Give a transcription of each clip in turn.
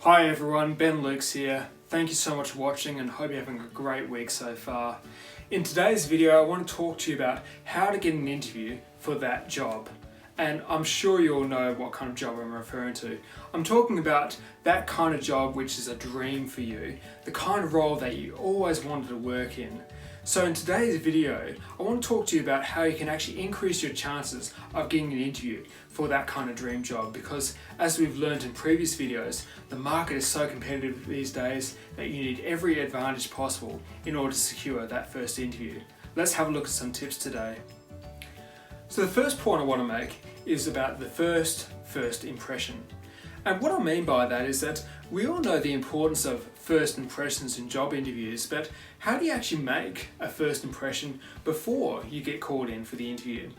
Hi everyone, Ben Lukes here. Thank you so much for watching and hope you're having a great week so far. In today's video I want to talk to you about how to get an interview for that job. And I'm sure you all know what kind of job I'm referring to. I'm talking about that kind of job which is a dream for you, the kind of role that you always wanted to work in. So in today's video, I want to talk to you about how you can actually increase your chances of getting an interview for that kind of dream job, because as we've learned in previous videos, the market is so competitive these days that you need every advantage possible in order to secure that first interview. Let's have a look at some tips today. So the first point I want to make is about the first impression. And what I mean by that is that we all know the importance of first impressions in job interviews, but how do you actually make a first impression before you get called in for the interview?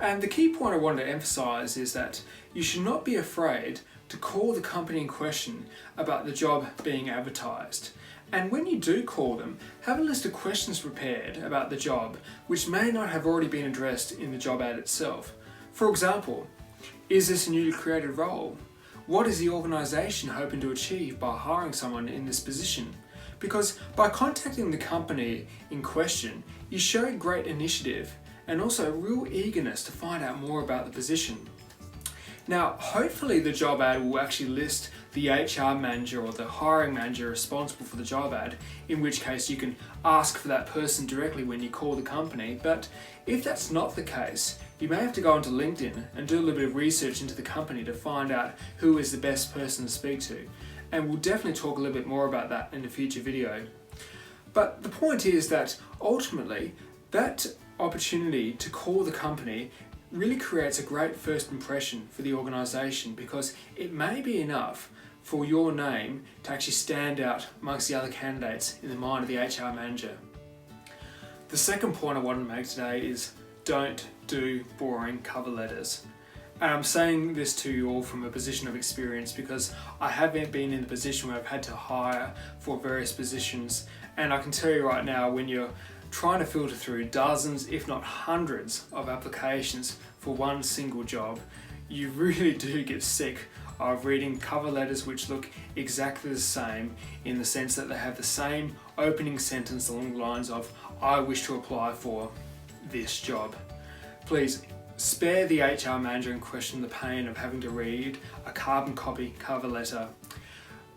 And the key point I wanted to emphasize is that you should not be afraid to call the company in question about the job being advertised. And when you do call them, have a list of questions prepared about the job which may not have already been addressed in the job ad itself. For example, is this a newly created role? What is the organisation hoping to achieve by hiring someone in this position? Because by contacting the company in question, you show great initiative and also real eagerness to find out more about the position. Now, hopefully the job ad will actually list the HR manager or the hiring manager responsible for the job ad, in which case you can ask for that person directly when you call the company. But if that's not the case, you may have to go onto LinkedIn and do a little bit of research into the company to find out who is the best person to speak to. And we'll definitely talk a little bit more about that in a future video. But the point is that ultimately, that opportunity to call the company really creates a great first impression for the organisation, because it may be enough for your name to actually stand out amongst the other candidates in the mind of the HR manager. The second point I want to make today is don't do boring cover letters. And I'm saying this to you all from a position of experience, because I have been in the position where I've had to hire for various positions, and I can tell you right now, when you're trying to filter through dozens, if not hundreds, of applications for one single job, you really do get sick of reading cover letters which look exactly the same, in the sense that they have the same opening sentence along the lines of, "I wish to apply for this job." Please spare the HR manager in question the pain of having to read a carbon copy cover letter.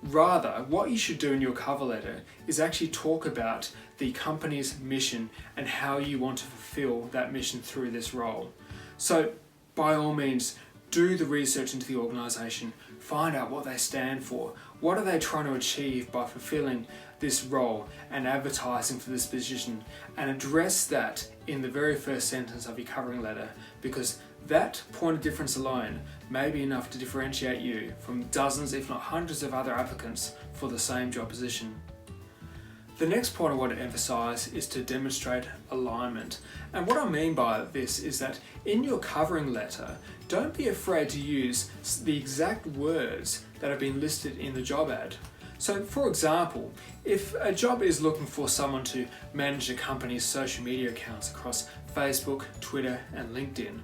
Rather, what you should do in your cover letter is actually talk about the company's mission and how you want to fulfill that mission through this role. So, by all means, do the research into the organisation, find out what they stand for, what are they trying to achieve by fulfilling this role and advertising for this position, and address that in the very first sentence of your covering letter, because that point of difference alone may be enough to differentiate you from dozens, if not hundreds, of other applicants for the same job position. The next point I want to emphasise is to demonstrate alignment. And what I mean by this is that in your covering letter, don't be afraid to use the exact words that have been listed in the job ad. So for example, if a job is looking for someone to manage a company's social media accounts across Facebook, Twitter and LinkedIn,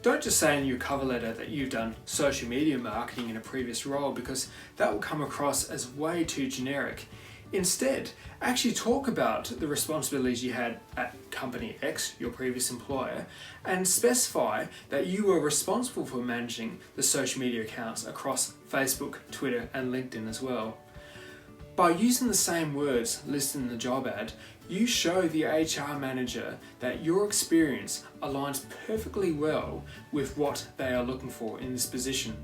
don't just say in your cover letter that you've done social media marketing in a previous role, because that will come across as way too generic. Instead, actually talk about the responsibilities you had at company X, your previous employer, and specify that you were responsible for managing the social media accounts across Facebook, Twitter and LinkedIn as well. By using the same words listed in the job ad, you show the HR manager that your experience aligns perfectly well with what they are looking for in this position.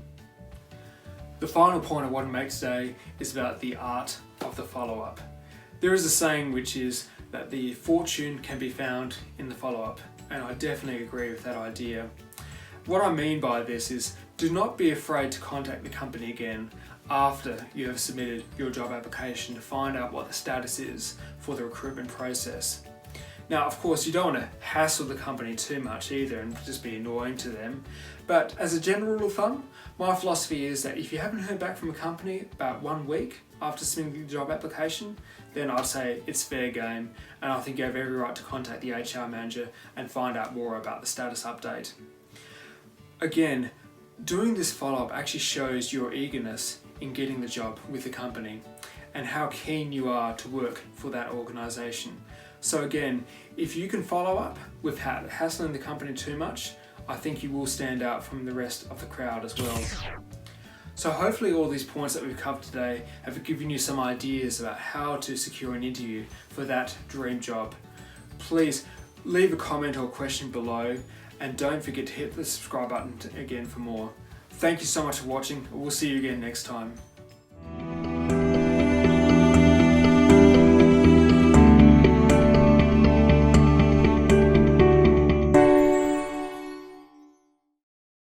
The final point I want to make today is about the art of the follow-up. There is a saying which is that the fortune can be found in the follow-up, and I definitely agree with that idea. What I mean by this is, do not be afraid to contact the company again after you have submitted your job application to find out what the status is for the recruitment process. Now, of course, you don't want to hassle the company too much either and just be annoying to them. But as a general rule of thumb, my philosophy is that if you haven't heard back from a company about 1 week after submitting the job application, then I'd say it's fair game, and I think you have every right to contact the HR manager and find out more about the status update. Again, doing this follow-up actually shows your eagerness in getting the job with the company and how keen you are to work for that organisation. So again, if you can follow up without hassling the company too much, I think you will stand out from the rest of the crowd as well. So hopefully all these points that we've covered today have given you some ideas about how to secure an interview for that dream job. Please leave a comment or question below, and don't forget to hit the subscribe button again for more. Thank you so much for watching. We'll see you again next time.